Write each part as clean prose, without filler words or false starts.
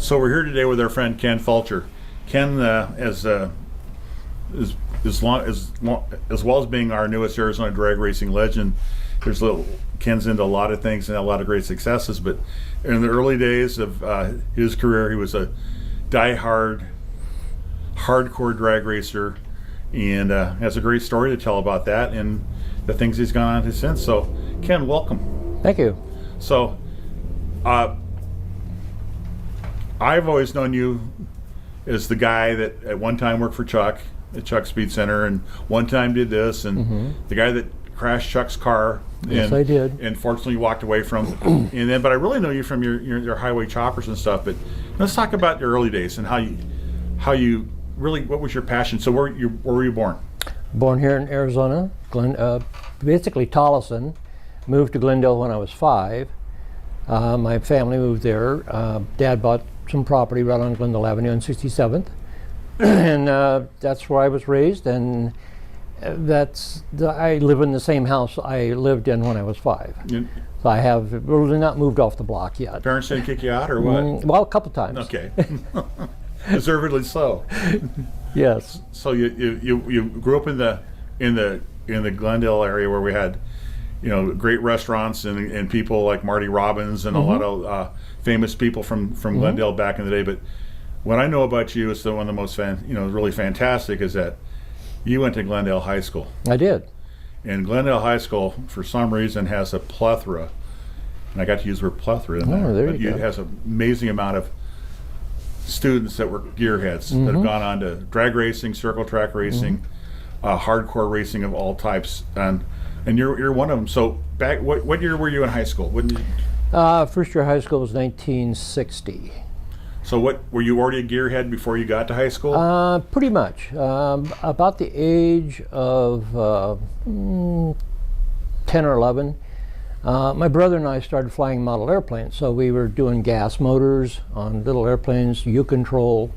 So we're here today with our friend Ken Fulcher. Ken, as well as being our newest Arizona drag racing legend, Ken's into a lot of things and a lot of great successes. But in the early days of his career, he was a hardcore drag racer, and has a great story to tell about that and the things he's gone on to since. So, Ken, welcome. Thank you. So, I've always known you as the guy that at one time worked for Chuck at Chuck Speed Center, and one time did this, and the guy that crashed Chuck's car. Yes, I did. And fortunately, you walked away from. But I really know you from your highway choppers and stuff. But let's talk about your early days and how you really, what was your passion? So where were you born? Born here in Arizona, basically Tolleson. Moved to Glendale when I was 5. My family moved there. Dad bought some property right on Glendale Avenue on 67th, and that's where I was raised. And I live in the same house I lived in when I was 5. So I have really not moved off the block yet. Parents didn't kick you out, or what? Well, a couple times. Okay. Deservedly so. Yes. So you grew up in the Glendale area where we had, great restaurants and people like Marty Robbins and a lot of famous people from Glendale back in the day. But what I know about you is one of the most really fantastic is that you went to Glendale High School. I did. And Glendale High School, for some reason, has a plethora, and I got to use the word plethora in there. There you go. It has an amazing amount of students that were gearheads that have gone on to drag racing, circle track racing, hardcore racing of all types, and you're one of them. So back, what year were you in high school? First year of high school was 1960. So were you already a gearhead before you got to high school? Pretty much. About the age of 10 or 11, my brother and I started flying model airplanes. So we were doing gas motors on little airplanes, U-control,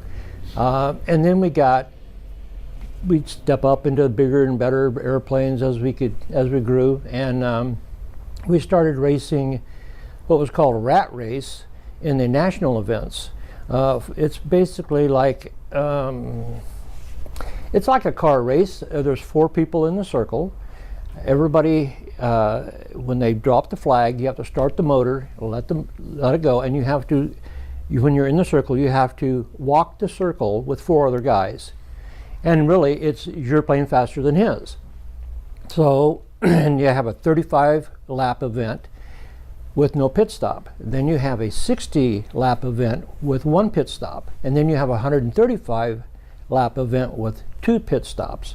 and then we'd step up into bigger and better airplanes as we grew, and we started racing what was called a rat race in the national events. It's basically like it's like a car race. There's 4 people in the circle. Everybody, when they drop the flag, you have to start the motor, let it go, and when you're in the circle, you have to walk the circle with 4 other guys. And really, you're playing faster than his. So, and you have a 35-lap event with no pit stop. Then you have a 60-lap event with 1 pit stop. And then you have a 135-lap event with 2 pit stops.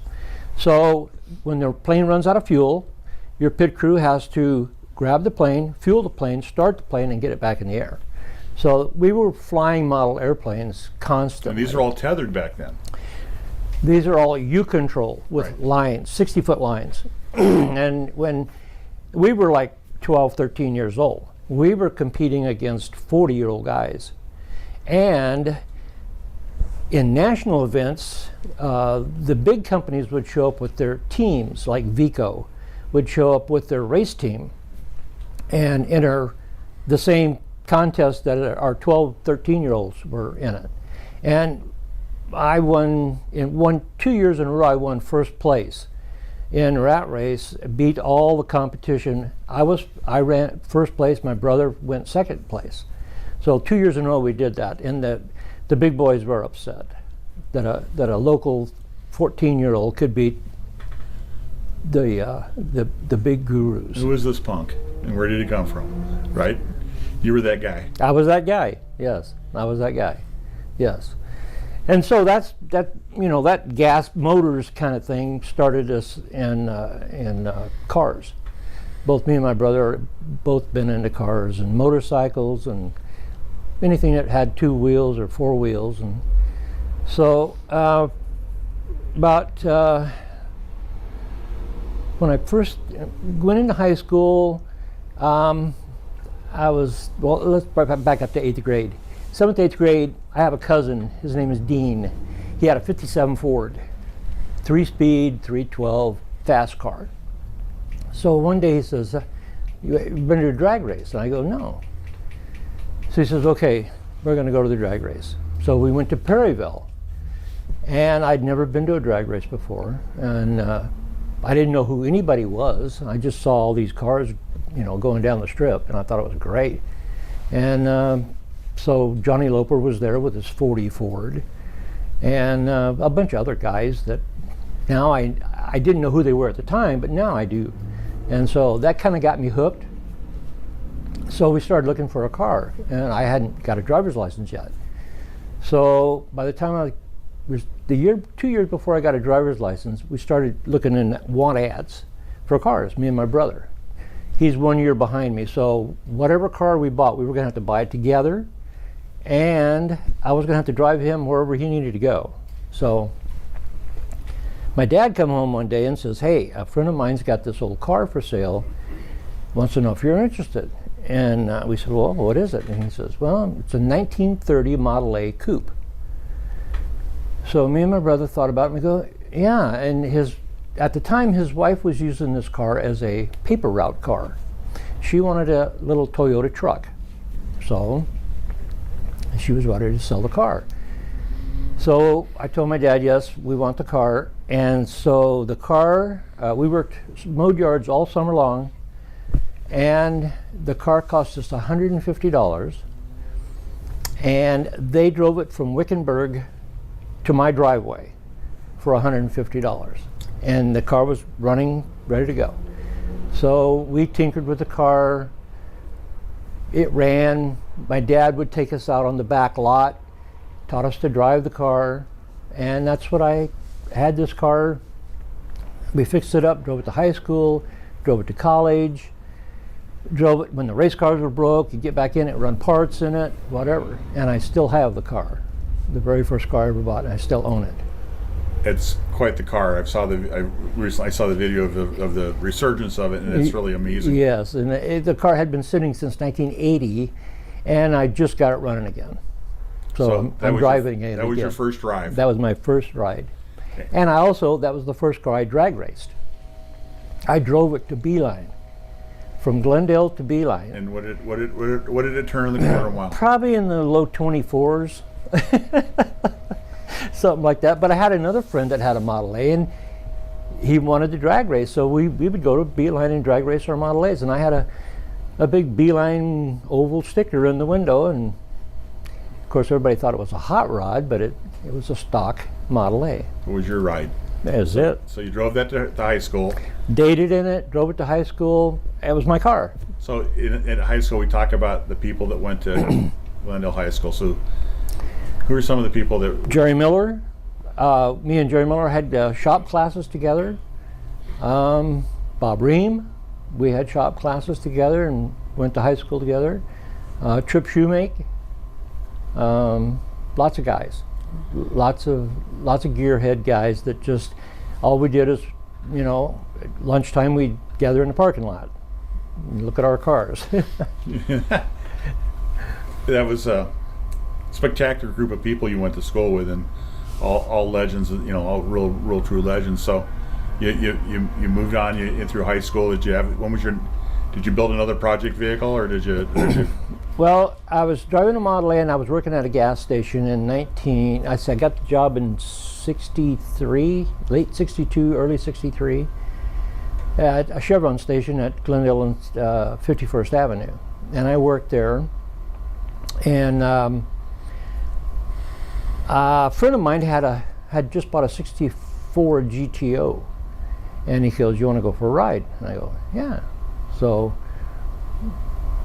So when the plane runs out of fuel, your pit crew has to grab the plane, fuel the plane, start the plane, and get it back in the air. So we were flying model airplanes constantly. And these are all tethered back then? These are all U-control with lines, 60-foot lines. And when we were like 12, 13 years old, we were competing against 40-year-old guys. And in national events, the big companies would show up with their teams, like Vico would show up with their race team and enter the same contest that our 12, 13-year-olds were in it. And I won 2 years in a row. I won first place in rat race, beat all the competition. I ran first place. My brother went second place. So 2 years in a row we did that, and the big boys were upset that a local 14-year-old could beat the big gurus. Who is this punk, and where did he come from? Right? You were that guy. I was that guy. Yes, I was that guy. Yes. And so that gas motors kind of thing started us in cars. Both me and my brother both been into cars and motorcycles and anything that had 2 wheels or 4 wheels. And so when I first went into high school, let's back up to 8th grade. 7th, 8th grade, I have a cousin, his name is Dean. He had a 57 Ford, 3-speed, 312, fast car. So one day he says, you been to a drag race? And I go, no. So he says, okay, we're going to go to the drag race. So we went to Perryville. And I'd never been to a drag race before. And I didn't know who anybody was. I just saw all these cars, going down the strip, and I thought it was great. And so Johnny Loper was there with his 40 Ford, and a bunch of other guys that now I didn't know who they were at the time, but now I do. And so that kind of got me hooked. So we started looking for a car, and I hadn't got a driver's license yet. So by the time it was 2 years before I got a driver's license, we started looking in want ads for cars, me and my brother. He's 1 year behind me, so whatever car we bought, we were going to have to buy it together, and I was going to have to drive him wherever he needed to go. So my dad come home one day and says, hey, a friend of mine's got this old car for sale, wants to know if you're interested. And we said, well, what is it? And he says, well, it's a 1930 Model A coupe. So me and my brother thought about it, and we go, yeah. And at the time, his wife was using this car as a paper route car. She wanted a little Toyota truck. So she was ready to sell the car. So I told my dad, yes, we want the car. And so the car, we worked mowed yards all summer long, and the car cost us $150. And they drove it from Wickenburg to my driveway for $150. And the car was running, ready to go. So we tinkered with the car. It ran. My dad would take us out on the back lot, taught us to drive the car, and that's what I had this car. We fixed it up, drove it to high school, drove it to college, drove it when the race cars were broke. You get back in it, run parts in it, whatever. And I still have the car. The very first car I ever bought, and I still own it. It's quite the car. I saw the video of the resurgence of it, and it's really amazing. Yes, and the car had been sitting since 1980, and I just got it running again. So I'm driving it again. That was your first drive. That was my first ride. Okay. And that was the first car I drag raced. I drove it to Beeline, from Glendale to Beeline. And what did it turn in the quarter mile? Probably in the low 24s. Something like that. But I had another friend that had a Model A, and he wanted to drag race, so we would go to Beeline and drag race our Model A's. And I had a big Beeline oval sticker in the window, and of course everybody thought it was a hot rod, but it was a stock Model A. What was your ride? That was it. So you drove that to high school. Dated in it, drove it to high school. It was my car. So in high school, we talk about the people that went to Glendale High School. So who are some of the people that? Jerry Miller. Me and Jerry Miller had shop classes together. Bob Ream. We had shop classes together and went to high school together. Trip Shoemake. Lots of guys. Lots of gearhead guys that just, all we did is, at lunchtime we'd gather in the parking lot and look at our cars. That was a spectacular group of people you went to school with, and all legends, all real true legends. So you moved on in through high school. Did you build another project vehicle, or did you? Well, I was driving a Model A, and I was working at a gas station in I got the job in 63, late 62, early 63, at a Chevron station at Glendale and 51st Avenue. And I worked there. And a friend of mine had just bought a 64 GTO. And he goes, you want to go for a ride? And I go, yeah. So,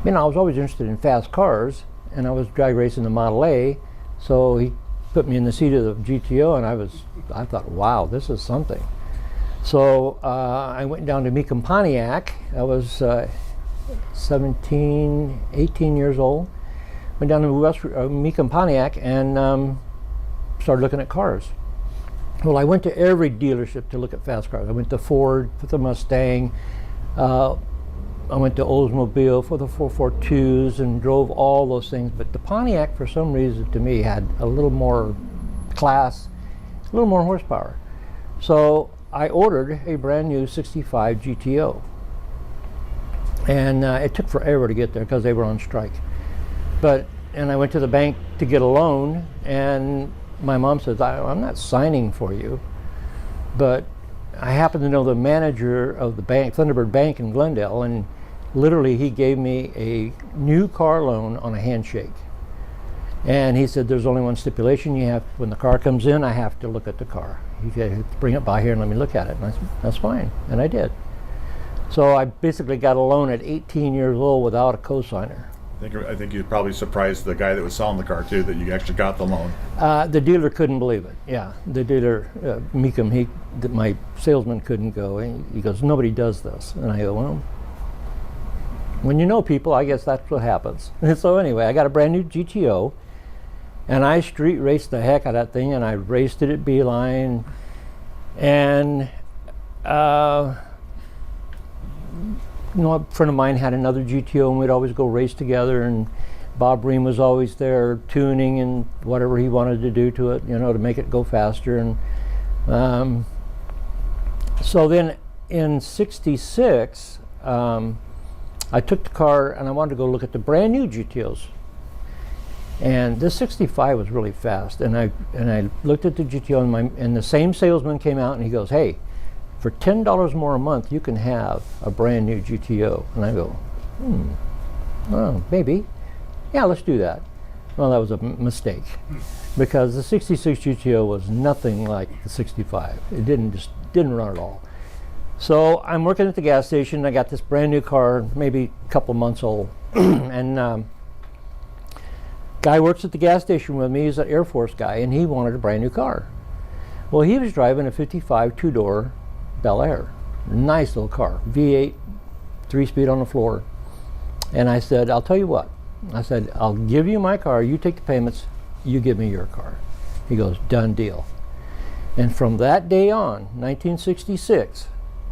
I was always interested in fast cars, and I was drag racing the Model A, so he put me in the seat of the GTO, and I thought, wow, this is something. So I went down to Mecum Pontiac. I was 18 years old. Went down to Mecum Pontiac and started looking at cars. Well, I went to every dealership to look at fast cars. I went to Ford for the Mustang. I went to Oldsmobile for the 442s and drove all those things, but the Pontiac, for some reason, to me, had a little more class, a little more horsepower. So I ordered a brand new 65 GTO. And it took forever to get there because they were on strike. But and I went to the bank to get a loan, and my mom says, I'm not signing for you, but I happen to know the manager of the bank, Thunderbird Bank in Glendale, and literally he gave me a new car loan on a handshake. And he said, there's only one stipulation. When the car comes in, I have to look at the car. You can bring it by here and let me look at it. And I said, that's fine. And I did. So I basically got a loan at 18 years old without a cosigner. I think you probably surprised the guy that was selling the car too, that you actually got the loan. The dealer couldn't believe it. Yeah, the dealer, Meekum, my salesman couldn't go. He goes, nobody does this. And I go, well, when you know people, I guess that's what happens. And so anyway, I got a brand new GTO, and I street raced the heck out of that thing, and I raced it at Beeline, and a friend of mine had another GTO, and we'd always go race together, and Bob Ream was always there tuning and whatever he wanted to do to it, to make it go faster. And so then in '66, I took the car and I wanted to go look at the brand new GTOs. And this 65 was really fast, and I looked at the GTO, and the same salesman came out and he goes, hey, for $10 more a month, you can have a brand new GTO. And I go, oh, maybe. Yeah, let's do that. Well, that was a mistake, because the 66 GTO was nothing like the 65. It didn't run at all. So I'm working at the gas station. I got this brand new car, maybe a couple months old, and guy works at the gas station with me. He's an Air Force guy, and he wanted a brand new car. Well, he was driving a 55 two-door Bel Air. Nice little car, V8, 3-speed on the floor. And I said, I'll tell you what. I said, I'll give you my car, you take the payments, you give me your car. He goes, done deal. And from that day on, 1966,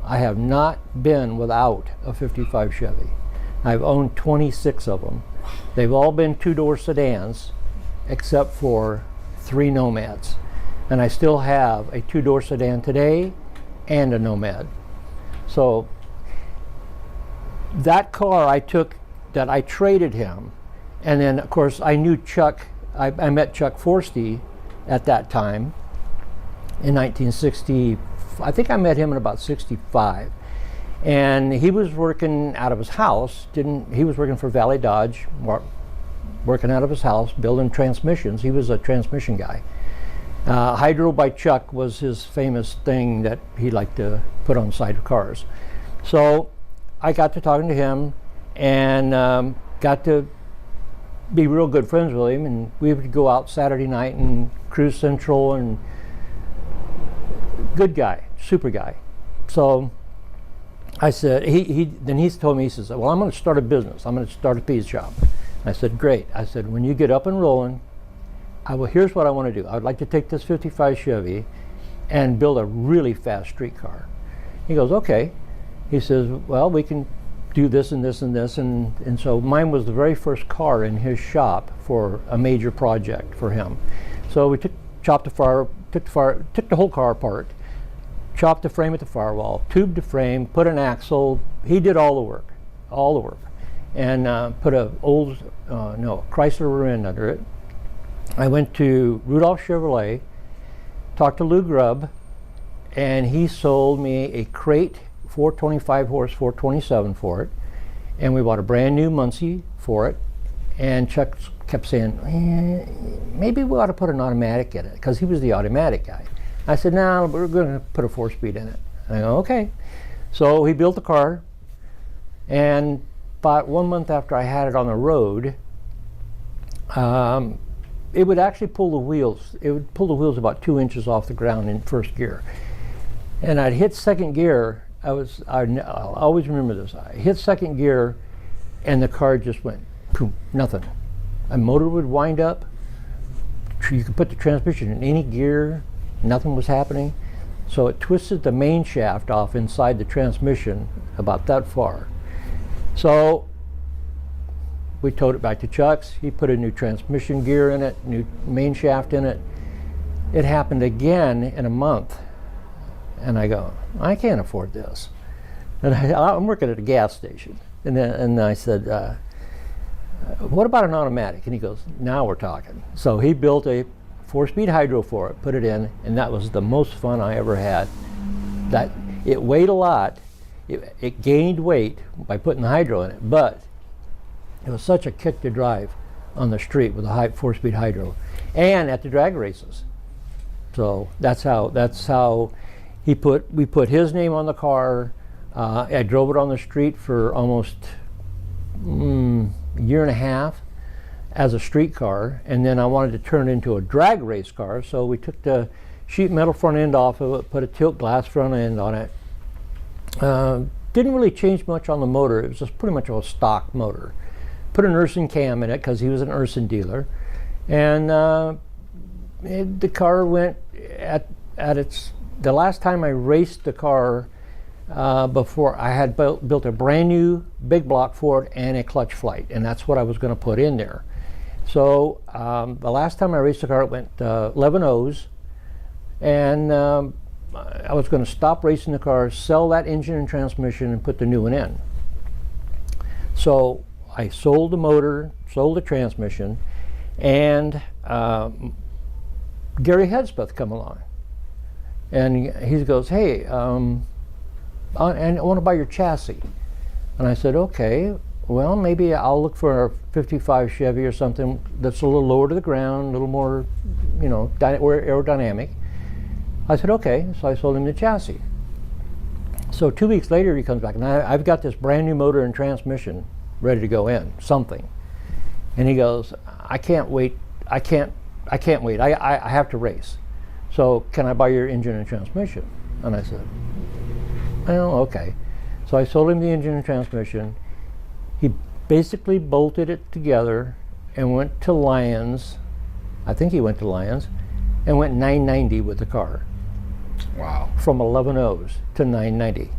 I have not been without a 55 Chevy. I've owned 26 of them. They've all been two-door sedans, except for 3 Nomads. And I still have a two-door sedan today and a Nomad. So that car I took, that I traded him, and then of course I knew Chuck, I met Chuck Forsty at that time in 1960. I think I met him in about 65. And he was working out of his house. He was working for Valley Dodge, working out of his house, building transmissions. He was a transmission guy. Hydro by Chuck was his famous thing that he liked to put on the side of cars. So I got to talking to him, and got to be real good friends with him. And we would go out Saturday night and cruise Central, and good guy, super guy. So I said, then he told me, he says, well, I'm going to start a business. I'm going to start a pizza shop. I said, great. I said, when you get up and rolling, here's what I want to do. I would like to take this 55 Chevy and build a really fast street car. He goes, okay. He says, well, we can do this and this and this. And so mine was the very first car in his shop for a major project for him. So we took the whole car apart, chopped the frame at the firewall, tubed the frame, put an axle. He did all the work, and put a Chrysler Ren under it. I went to Rudolph Chevrolet, talked to Lou Grubb, and he sold me a crate 425 horse 427 for it, and we bought a brand new Muncie for it. And Chuck kept saying, maybe we ought to put an automatic in it, because he was the automatic guy. I said, no, we're going to put a 4-speed in it. And I go, okay. So he built the car, and about 1 month after I had it on the road, it would actually pull the wheels. It would pull the wheels about 2 inches off the ground in first gear. And I'd hit second gear. I'll always remember this. I hit second gear, and the car just went, boom, nothing. A motor would wind up. You could put the transmission in any gear. Nothing was happening. So it twisted the main shaft off inside the transmission about that far. So we towed it back to Chuck's. He put a new transmission gear in it, new main shaft in it. It happened again in a month. And I go, I can't afford this. And I'm working at a gas station. And I said, what about an automatic? And he goes, now we're talking. So he built a 4-speed hydro for it, put it in, and that was the most fun I ever had. That it weighed a lot. It gained weight by putting the hydro in it, but it was such a kick to drive on the street with a 4-speed hydro, and at the drag races. So that's how we put his name on the car. I drove it on the street for almost a year and a half as a street car, and then I wanted to turn it into a drag race car, so we took the sheet metal front end off of it, put a tilt glass front end on it. Didn't really change much on the motor. It was just pretty much a stock motor. Put an Urson cam in it because he was an Urson dealer, and the car went at its. The last time I raced the car, before I had built a brand new big block for it and a clutch flight, and that's what I was going to put in there. So the last time I raced the car, it went 11 O's, and I was going to stop racing the car, sell that engine and transmission, and put the new one in. So I sold the motor, sold the transmission, and Gary Hedspeth come along, and he goes, "Hey, and I want to buy your chassis." And I said, "Okay, well, maybe I'll look for a 55 Chevy or something that's a little lower to the ground, a little more, aerodynamic." I said, "Okay," so I sold him the chassis. So 2 weeks later, he comes back, and I've got this brand new motor and transmission ready to go in, something. And he goes, "I can't wait. I can't wait. I have to race. So can I buy your engine and transmission?" And I said, "Oh, okay." So I sold him the engine and transmission. He basically bolted it together and went to Lyons. I think he went to Lyons and went 990 with the car. Wow. From 11 O's to 990.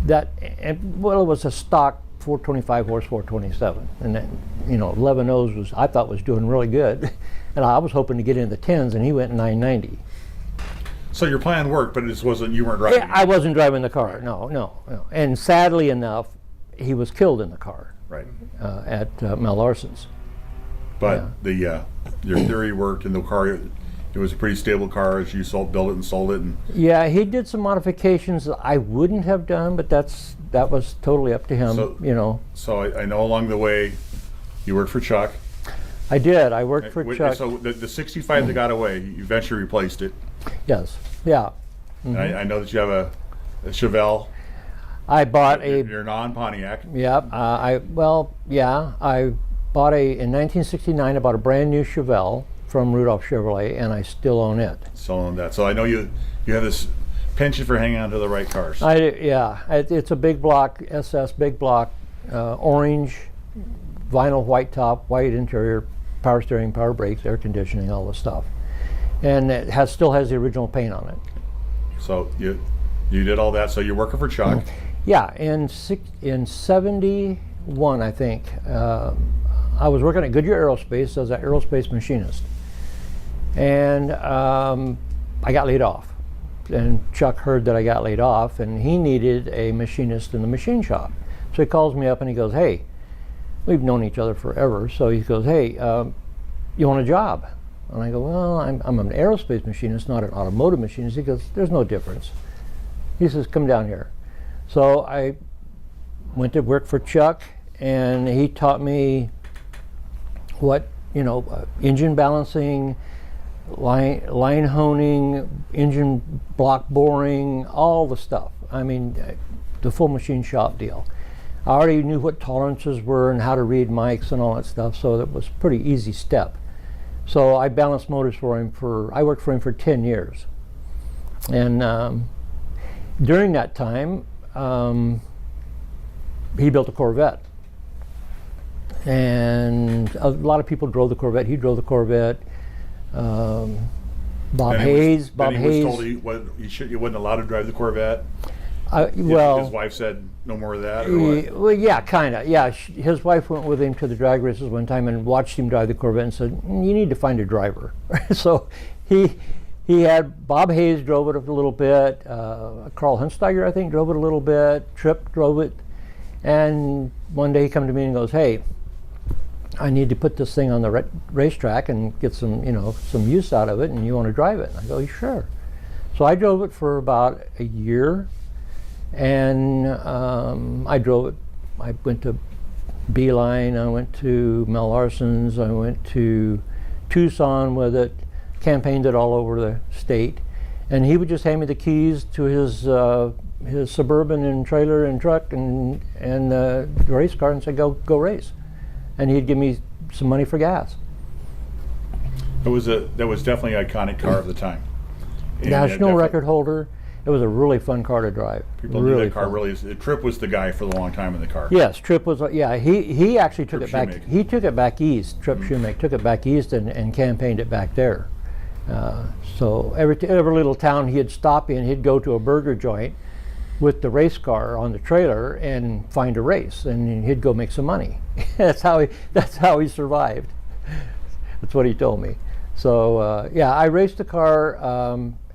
It was a stock 425 horse 427, and then 11 O's I thought was doing really good, and I was hoping to get into the 10s, and he went 990. So your plan worked, but it just wasn't, you weren't driving. I wasn't driving the car. No. And sadly enough, he was killed in the car. Right. At Mel Larson's. But your theory worked, and the car, it was a pretty stable car as you built it and sold it. And yeah, he did some modifications that I wouldn't have done, but that was totally up to him. So I know along the way, you worked for Chuck. I did. I worked for Chuck. So the 65 that got away, you eventually replaced it. Yes. Yeah. Mm-hmm. And I know that you have a Chevelle. I bought your non-Pontiac. Yeah. I bought in 1969. I bought a brand new Chevelle from Rudolph Chevrolet, and I still own it. Still own that. So I know you have this penchant for hanging on to the right cars. It's a big block SS, big block, orange, vinyl white top, white interior, power steering, power brakes, air conditioning, all the stuff, and it still has the original paint on it. So you did all that. So you're working for Chuck. Yeah, in 71, I think, I was working at Goodyear Aerospace as an aerospace machinist, and I got laid off. And Chuck heard that I got laid off, and he needed a machinist in the machine shop. So he calls me up and he goes, "Hey, we've known each other forever." So he goes, "Hey, you want a job?" And I go, "Well, I'm an aerospace machinist, not an automotive machinist." He goes, "There's no difference." He says, "Come down here." So I went to work for Chuck, and he taught me what, engine balancing, line honing, engine block boring, all the stuff. I mean, the full machine shop deal. I already knew what tolerances were and how to read mics and all that stuff, so that was a pretty easy step. So I balanced motors for him I worked for him for 10 years. And during that time, he built a Corvette. And a lot of people drove the Corvette. He drove the Corvette. Bob Hayes. Was told he wasn't allowed to drive the Corvette. His wife said no more of that. Or what? Well, yeah, kind of. Yeah, his wife went with him to the drag races one time and watched him drive the Corvette and said, "You need to find a driver." So he had Bob Hayes drove it a little bit. Carl Hunsteiger, I think, drove it a little bit. Tripp drove it. And one day he came to me and goes, "Hey, I need to put this thing on the racetrack and get some, some use out of it, and you want to drive it? And I go, sure. So I drove it for about a year, and I drove it. I went to Beeline, I went to Mel Larson's, I went to Tucson with it, campaigned it all over the state, and he would just hand me the keys to his Suburban and trailer and truck and the race car and say, go race. And he'd give me some money for gas. That was definitely an iconic car of the time. And National record holder. It was a really fun car to drive. People knew that car really. Tripp was the guy for the long time in the car. Yes, Tripp was. Yeah, he actually took it back. Shoemake. He took it back east. Tripp Shoemake took it back east and campaigned it back there. So every little town he'd stop in, he'd go to a burger joint with the race car on the trailer and find a race, and he'd go make some money. That's how he survived. That's what he told me. So yeah, I raced the car,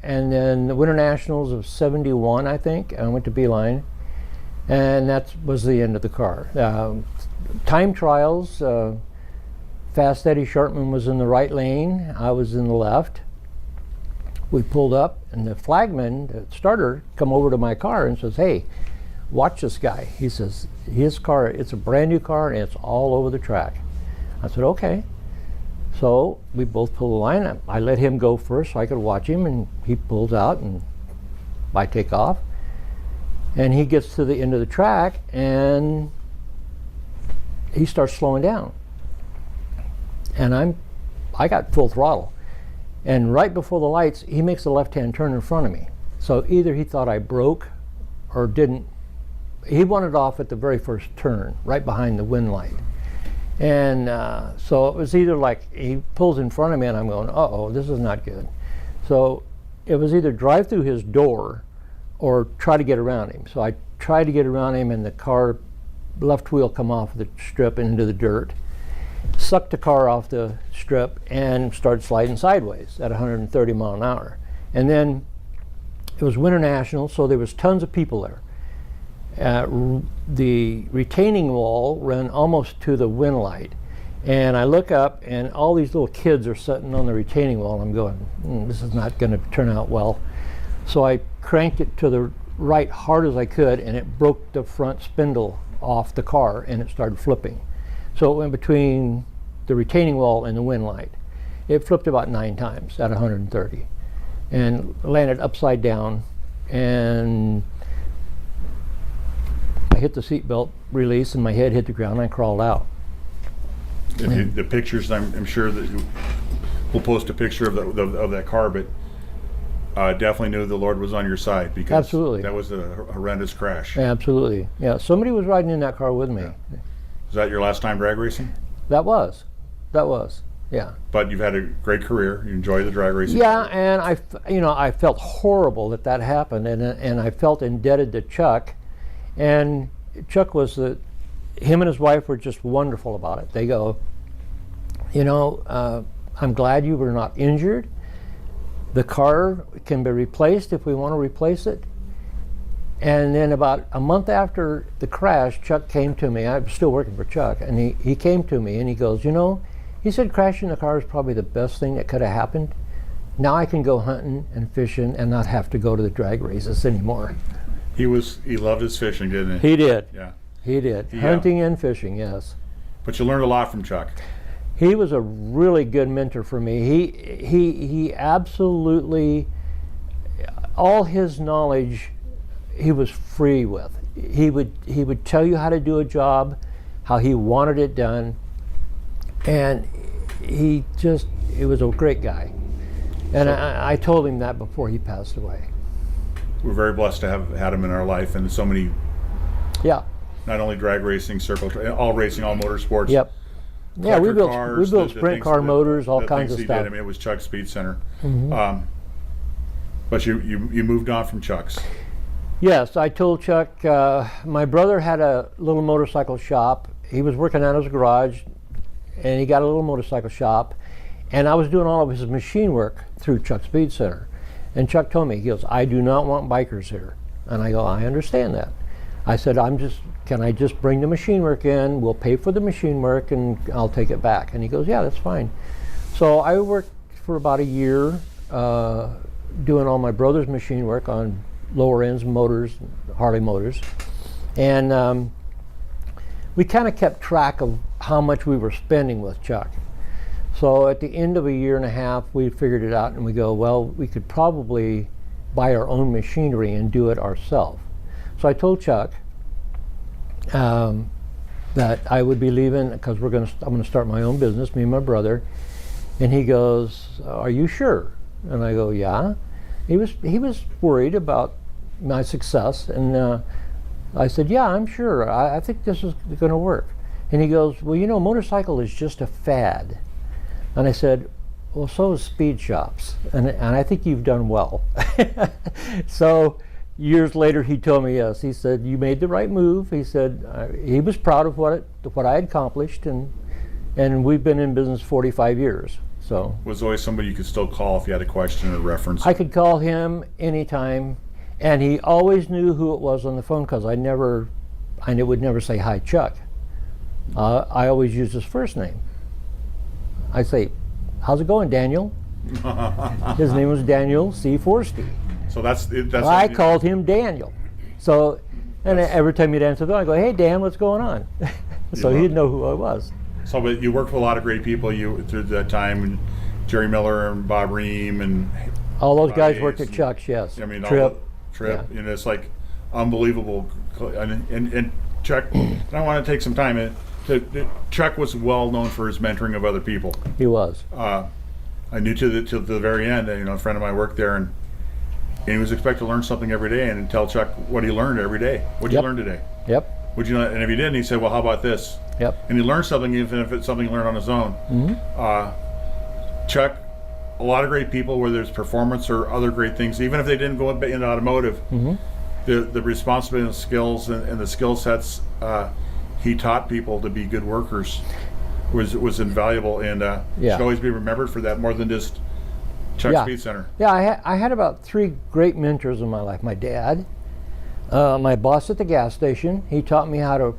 and then the Winter Nationals of '71, I think. I went to Beeline, and that was the end of the car. Time trials. Fast Eddie Sharpman was in the right lane. I was in the left. We pulled up, and the flagman, the starter, come over to my car and says, "Hey, watch this guy." He says, his car, it's a brand new car, and it's all over the track. I said, okay. So we both pulled the line up. I let him go first so I could watch him, and he pulls out, and I take off. And he gets to the end of the track, and he starts slowing down. And I got full throttle. And right before the lights, he makes a left-hand turn in front of me. So either he thought I broke or didn't. He wanted off at the very first turn, right behind the wind light. And so it was either like he pulls in front of me and I'm going, uh-oh, this is not good. So it was either drive through his door or try to get around him. So I tried to get around him, and the car left wheel come off the strip into the dirt. Sucked the car off the strip and started sliding sideways at 130 mile an hour. And then it was Winter National, so there was tons of people there. The retaining wall ran almost to the wind light. And I look up, and all these little kids are sitting on the retaining wall. And I'm going, this is not going to turn out well. So I cranked it to the right hard as I could, and it broke the front spindle off the car, and it started flipping. So it went between the retaining wall and the wind light. It flipped about 9 times at 130 and landed upside down, and I hit the seatbelt release and my head hit the ground, and I crawled out. The pictures, I'm sure that we'll post a picture of that car, but definitely knew the Lord was on your side, because absolutely, that was a horrendous crash. Absolutely, yeah. Somebody was riding in that car with me. Yeah. Was that your last time drag racing? That was, yeah. But you've had a great career. You enjoy the drag racing. Yeah, and I felt horrible that happened, and I felt indebted to Chuck, and Chuck was him and his wife were just wonderful about it. They go, I'm glad you were not injured. The car can be replaced if we want to replace it. And then about a month after the crash, Chuck came to me. I was still working for Chuck, and he came to me and he goes, he said crashing the car is probably the best thing that could have happened. Now I can go hunting and fishing and not have to go to the drag races anymore. He loved his fishing, didn't he? He did. Yeah. He did. Hunting and fishing, yes. But you learned a lot from Chuck. He was a really good mentor for me. He absolutely, all his knowledge he was free with. He would tell you how to do a job, how he wanted it done, and he was a great guy. And I told him that before he passed away. We're very blessed to have had him in our life, and so many. Yeah. Not only drag racing, all racing, all motorsports. Yep. Yeah, we built sprint car motors, all kinds of stuff. It was Chuck's Speed Center. Mm-hmm. But you moved on from Chuck's. Yes, I told Chuck, my brother had a little motorcycle shop. He was working out of his garage, and he got a little motorcycle shop, and I was doing all of his machine work through Chuck Speed Center. And Chuck told me, he goes, I do not want bikers here. And I go, I understand that. I said, can I just bring the machine work in? We'll pay for the machine work and I'll take it back. And he goes, yeah, that's fine. So I worked for about a year doing all my brother's machine work on lower ends motors, Harley motors. And we kind of kept track of how much we were spending with Chuck. So at the end of a year and a half, we figured it out and we go, well, we could probably buy our own machinery and do it ourselves. So I told Chuck that I would be leaving because I'm going to start my own business, me and my brother. And he goes, are you sure? And I go, yeah. He was worried about my success, and I said, yeah, I'm sure. I think this is going to work. And he goes, well, you know, motorcycle is just a fad. And I said, well, so is speed shops, and I think you've done well. So years later, he told me yes. He said, you made the right move. He said he was proud of what I had accomplished, and we've been in business 45 years. So was always somebody you could still call if you had a question or reference. I could call him anytime, and he always knew who it was on the phone because I would never say, hi, Chuck. I always used his first name. I'd say, how's it going, Daniel? His name was Daniel C. Forsty. So that's I called him Daniel. So, and every time he'd answer the phone, I go, hey, Dan, what's going on? So he'd know who I was. So, but you worked with a lot of great people through that time, and Jerry Miller and Bob Ream and all those guys worked at Chuck's, yes. I mean, Trip. Yeah. You know, it's like unbelievable. And Chuck, I want to take some time. Chuck was well known for his mentoring of other people. He was. I knew to the very end. You know, a friend of mine worked there, and he was expected to learn something every day, and tell Chuck what he learned every day. What'd you learn today? Yep. Would you? And if he didn't, he said, "Well, how about this?" Yep. And he learned something, even if it's something he learned on his own. Mm-hmm. Chuck, a lot of great people, whether it's performance or other great things, even if they didn't go into automotive, mm-hmm. the responsibility and skills and the skill sets he taught people to be good workers was invaluable, and should always be remembered for that more than just Chuck Speed Center. Yeah, I had about 3 great mentors in my life. My dad, my boss at the gas station. He taught me how to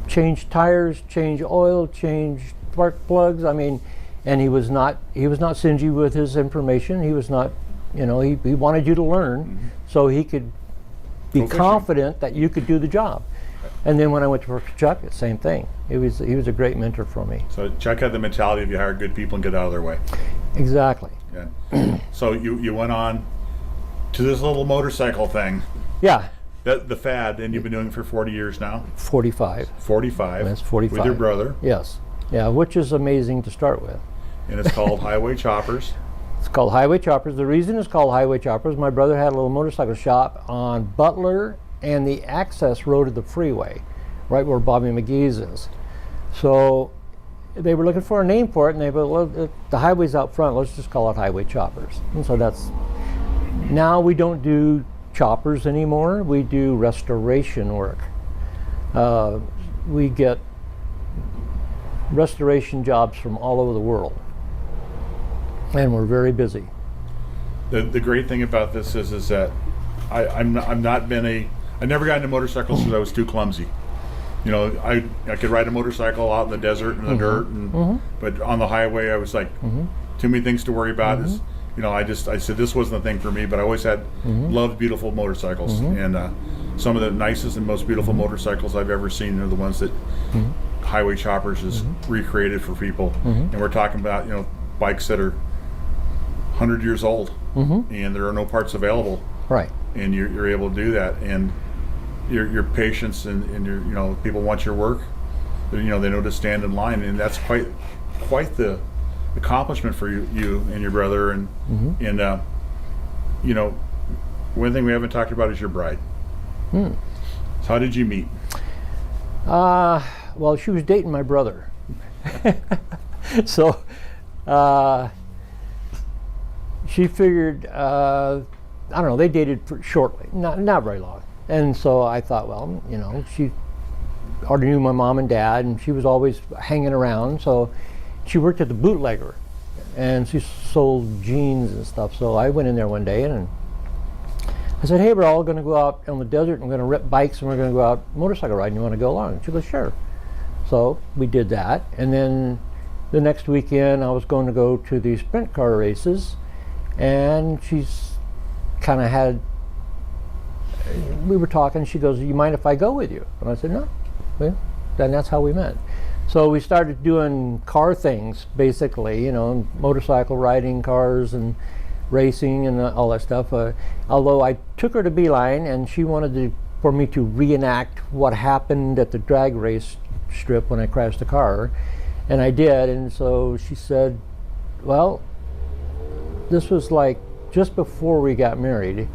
change tires, change oil, change spark plugs. I mean, and he was not stingy with his information. He was not, you know, he wanted you to learn, mm-hmm. so he could be confident that you could do the job. And then when I went to work for Chuck, the same thing. He was a great mentor for me. So Chuck had the mentality of you hire good people and get out of their way. Exactly. Yeah. So you went on to this little motorcycle thing. Yeah. The fad, and you've been doing it for 40 years now? 45. 45. That's 45. With your brother? Yes. Yeah, which is amazing to start with. And it's called Highway Choppers. It's called Highway Choppers. The reason it's called Highway Choppers, my brother had a little motorcycle shop on Butler and the access road of the freeway, right where Bobby McGee's is. So they were looking for a name for it, and they were, well, the highway's out front, let's just call it Highway Choppers. And so now we don't do choppers anymore, we do restoration work. We get restoration jobs from all over the world, and we're very busy. The great thing about this is that I never got into motorcycles because I was too clumsy. You know, I could ride a motorcycle out in the desert and the mm-hmm. dirt, but on the highway I was like, mm-hmm. too many things to worry about. Mm-hmm. You know, I said this wasn't the thing for me, but I always had mm-hmm. loved beautiful motorcycles, mm-hmm. and some of the nicest and most beautiful motorcycles I've ever seen are the ones that mm-hmm. Highway Choppers has mm-hmm. recreated for people. Mm-hmm. And we're talking about, you know, bikes that are 100 years old, mm-hmm. and there are no parts available. Right. And you're able to do that, and your patience and your, you know, people want your work. You know, they know to stand in line, and that's quite the accomplishment for you and your brother. And mm-hmm. and you know, one thing we haven't talked about is your bride. So how did you meet? Well, she was dating my brother. So she figured, I don't know, they dated shortly, not very long. And so I thought, well, you know, she already knew my mom and dad, and she was always hanging around. So she worked at the bootlegger, and she sold jeans and stuff. So I went in there one day, and I said, hey, we're all going to go out on the desert and we're going to rip bikes and we're going to go out motorcycle riding. You want to go along? She goes, sure. So we did that. And then the next weekend I was going to go to the sprint car races, and she's kind of had, we were talking, she goes, you mind if I go with you? And I said, no. Well, then that's how we met. So we started doing car things, basically, motorcycle riding, cars, and racing, and all that stuff. Although I took her to Beeline, and she wanted for me to reenact what happened at the drag race strip when I crashed the car, and I did. And so she said, well, this was like just before we got married.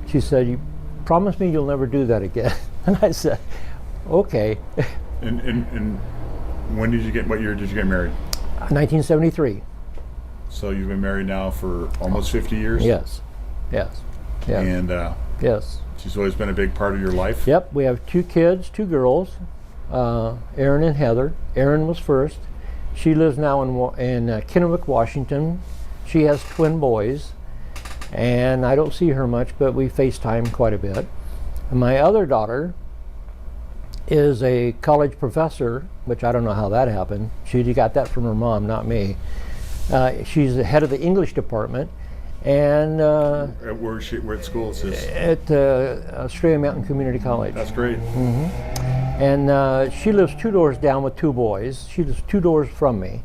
She said, you promise me you'll never do that again. And I said, okay. And when did you get, what year did you get married? 1973. So you've been married now for almost 50 years? Yes. Yes. Yeah. And yes. she's always been a big part of your life? Yep. We have 2 kids, 2 girls, Erin and Heather. Erin was first. She lives now in Kennewick, Washington. She has twin boys, and I don't see her much, but we FaceTime quite a bit. And my other daughter is a college professor, which I don't know how that happened. She got that from her mom, not me. She's the head of the English department, and what school is this? at Australia Mountain Community College. That's great. And she lives 2 doors down with 2 boys. She lives 2 doors from me,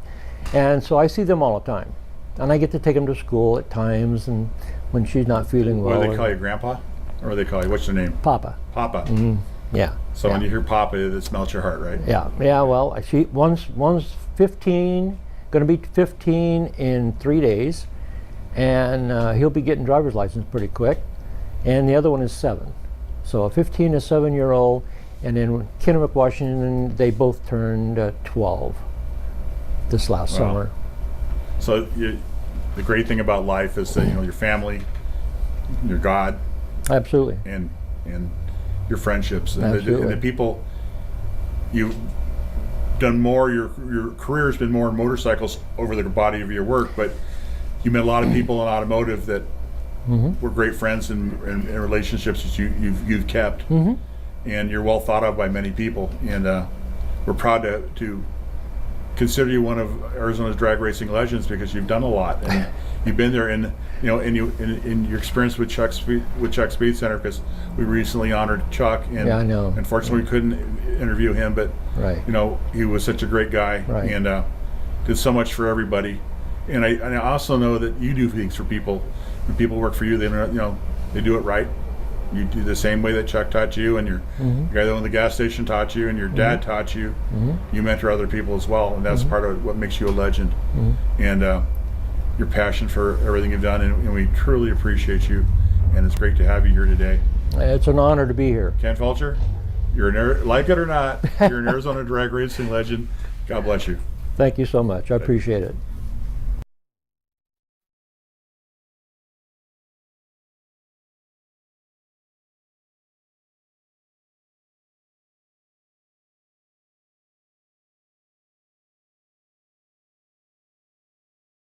and so I see them all the time. And I get to take them to school at times, and when she's not feeling well. What do they call you, Grandpa? Or they call you, what's your name? Papa. Papa. Yeah. So yeah. when you hear Papa, it melts your heart, right? Yeah. Yeah. Well, one's 15, going to be 15 in 3 days, and he'll be getting driver's license pretty quick. And the other one is 7. So a 15 and 7-year-old, and in Kennewick, Washington, they both turned 12 this last summer. So the great thing about life is that your family, your God, Absolutely. and your friendships, and Absolutely. the people. You've done more. Your career has been more in motorcycles over the body of your work, but you met a lot of people in automotive that were great friends and relationships that you've kept, and you're well thought of by many people. And we're proud to consider you one of Arizona's drag racing legends because you've done a lot, and you've been there in your experience with Chuck Speed Center, because we recently honored Chuck, and Yeah, I know. unfortunately we couldn't interview him, but Right. he was such a great guy, Right. and did so much for everybody. And I also know that you do things for people. When people work for you, they do it right. You do the same way that Chuck taught you, and your guy that owned the gas station taught you, and your dad taught you. You mentor other people as well, and that's part of what makes you a legend. And your passion for everything you've done, and we truly appreciate you. And it's great to have you here today. It's an honor to be here. Ken Fulcher, like it or not, you're an Arizona drag racing legend. God bless you. Thank you so much. I appreciate it.